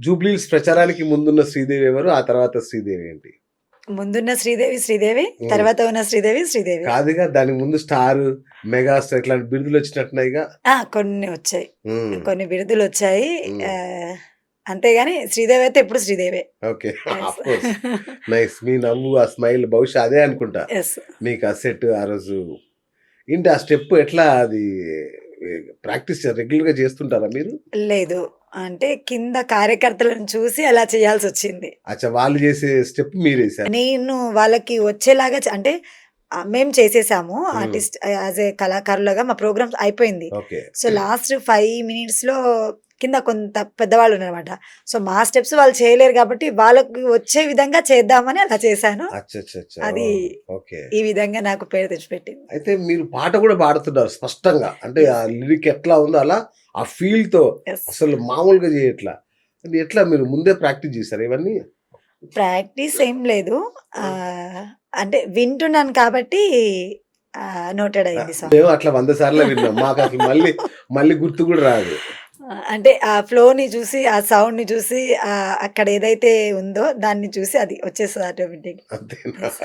జూబ్లీహిల్స్ ప్రచారానికి ముందున్న శ్రీదేవి ఎవరు? ఆ తర్వాత శ్రీదేవి ఏంటి? ముందున్న శ్రీదేవి, హ్మ్. తర్వాత ఉన్న శ్రీదేవి. కాదుగా దానికి ముందు స్టార్, మెగాస్టార్ ఇట్లాంటి బిరుదులొచ్చినట్టున్నాయిగా? కొన్ని వచ్చాయి. హ్మ్. కొన్ని బిరుదులొచ్చాయి. హ్మ్. అంతేగాని శ్రీదేవి అయితే ఎప్పుడు శ్రీదేవే. ఓకే. యెస్. ఆఫ్‌కోర్స్. నైస్. మీ నవ్వు, ఆ స్మైల్ బహుశా అదే అనుకుంటా. యెస్. మీకు ఆ సెట్ ఆ రోజు ఏంటి ఆ స్టెప్ ఎట్లా అది ప్రాక్టీస్ రెగ్యులర్‌గా చేస్తుంటారా మీరు? లేదు. అంటే కింద కార్యకర్తలను చూసి అలా చేయాల్సొచ్చింది. అచ్చా! వాళ్ళు చేసే స్టెప్ మీరేసారు. నేను వాళ్ళకి వచ్చేలాగా అంటే మేము చేసేసాము. హ్మ్. ఆర్టిస్ట్ యాస్ ఏ కళాకారులుగా మా ప్రోగ్రామ్ అయిపోయింది. ఓకే. సో, లాస్ట్ 5 మినిట్స్‌లో కింద కొంత పెద్దవాళ్ళున్నారనమాట. సో, మా స్టెప్స్ వాళ్ళు చేయలేరు కాబట్టి వాళ్ళకి వచ్చే విధంగా చేద్దామని అలా చేశాను. అచ్చచ్చచ్చా! అది ఓహ్! ఓకే. ఈ విధంగా నాకు పేరు తెచ్చిపెట్టింది. అయితే మీరు పాట కూడా పాడుతున్నారు స్పష్టంగా. అంటే ఆ యెస్. లిరిక్ ఎట్లా ఉందో అలా ఆ ఫీల్‌తో యెస్. అసలు మామూలుగా చేయట్లా. అది ఎట్లా మీరు ముందే ప్రాక్టీస్ చేసారా ఇవన్నీ? ప్రాక్టీస్ ఏం లేదు. ఆ! అంటే వింటున్నాను కాబట్టి నోటెడ్ అయింది సాంగ్. మేము అట్లా 100 సార్లు విన్నాం. మాకసలు మళ్ళీ, మళ్ళీ గుర్తు కూడా రాదు. అంటే ఆ ఫ్లోని చూసి, ఆ సౌండ్‌ని చూసి అక్కడ ఏదైతే ఉందో దాన్ని చూసి అది వచ్చేస్తది ఆటోమేటిక్‌గా. అంతేనా? యెస్.